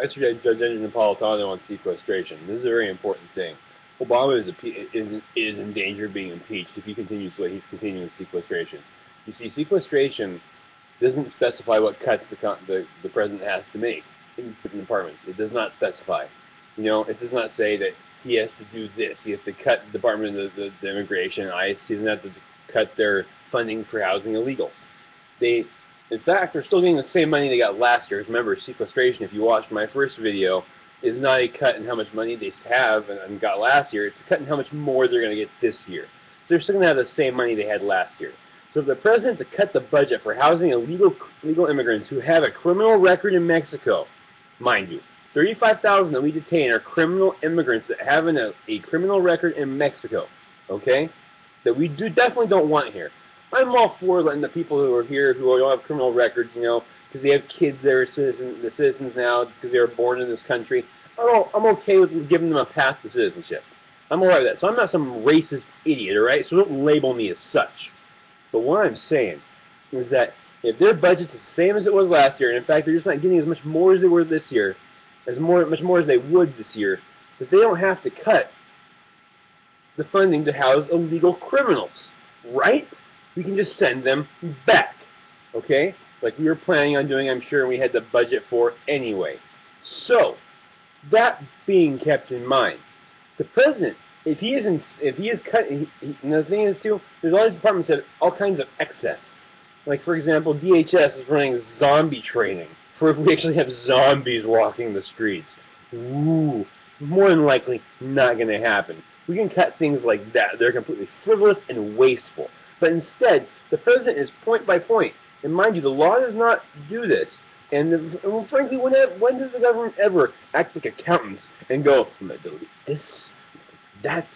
Actually, Judge Napolitano on sequestration. This is a very important thing. Obama is in danger of being impeached if he continues the way he's continuing sequestration. You see, sequestration doesn't specify what cuts the president has to make in different departments. It does not specify. You know, it does not say that he has to do this. He has to cut the Department of the Immigration, ICE. He doesn't have to cut their funding for housing illegals. They, in fact, they're still getting the same money they got last year. Remember, sequestration, if you watched my first video, is not a cut in how much money they have and got last year. It's a cut in how much more they're going to get this year. So they're still going to have the same money they had last year. So if the president to cut the budget for housing illegal immigrants who have a criminal record in Mexico, mind you, 35,000 that we detain are criminal immigrants that have a criminal record in Mexico, okay, that we definitely don't want here. I'm all for letting the people who are here who don't have criminal records, you know, because they have kids that are citizens now because they were born in this country. I'm okay with giving them a path to citizenship. I'm alright with that. So I'm not some racist idiot, alright? So don't label me as such. But what I'm saying is that if their budget's the same as it was last year, and in fact they're just not getting as much more as they were this year, much more as they would this year, that they don't have to cut the funding to house illegal criminals, right? We can just send them back, okay? Like we were planning on doing, I'm sure, we had the budget for anyway. So, that being kept in mind, the president, if he is cutting, and the thing is too, there's all these departments that have all kinds of excess. Like for example, DHS is running zombie training for if we actually have zombies walking the streets. Ooh, more than likely not going to happen. We can cut things like that. They're completely frivolous and wasteful. But instead, the president is point by point. And mind you, the law does not do this. And frankly, when does the government ever act like accountants and go, I'm going to do this, that,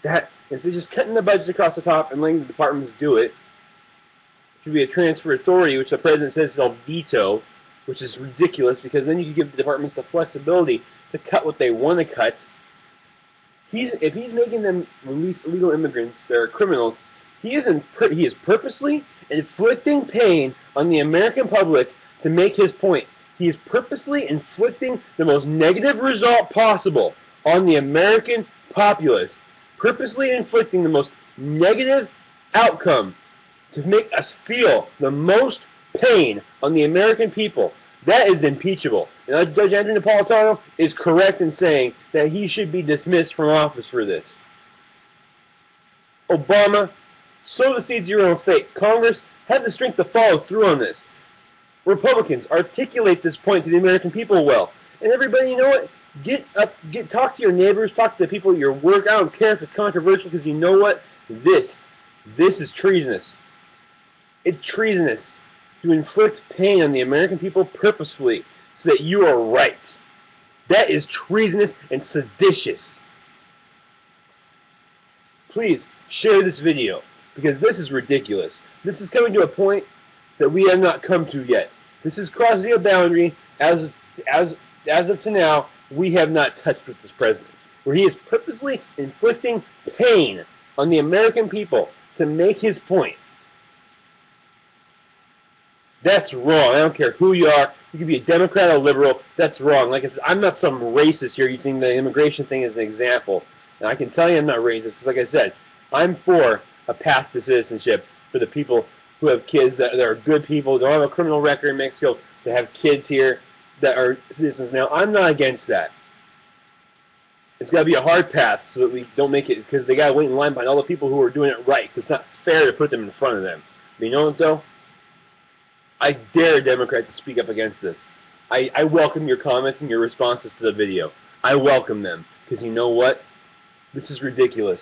that? Instead of just cutting the budget across the top and letting the departments do it, it should be a transfer authority, which the president says he'll veto, which is ridiculous because then you can give the departments the flexibility to cut what they want to cut. If he's making them release illegal immigrants that are criminals, he is purposely inflicting pain on the American public to make his point. He is purposely inflicting the most negative result possible on the American populace, purposely inflicting the most negative outcome to make us feel the most pain on the American people. That is impeachable. And Judge Andrew Napolitano is correct in saying that he should be dismissed from office for this. Obama, sow the seeds of your own fate. Congress, have the strength to follow through on this. Republicans, articulate this point to the American people well. And everybody, you know what? Talk to your neighbors, talk to the people at your work. I don't care if it's controversial, because you know what? This is treasonous. It's treasonous to inflict pain on the American people purposefully so that you are right. That is treasonous and seditious. Please share this video, because this is ridiculous. This is coming to a point that we have not come to yet. This is crossing a boundary. As of to now, we have not touched with this president, where he is purposely inflicting pain on the American people to make his point. That's wrong. I don't care who you are. You can be a Democrat or a liberal. That's wrong. Like I said, I'm not some racist here using the immigration thing as an example. And I can tell you I'm not racist because, like I said, I'm for a path to citizenship for the people who have kids that are good people, don't have a criminal record in Mexico, that have kids here that are citizens now. I'm not against that. It's got to be a hard path so that we don't make it, because they got to wait in line behind all the people who are doing it right. It's not fair to put them in front of them. But you know what, though? I dare a Democrat to speak up against this. I welcome your comments and your responses to the video. I welcome them, because you know what? This is ridiculous.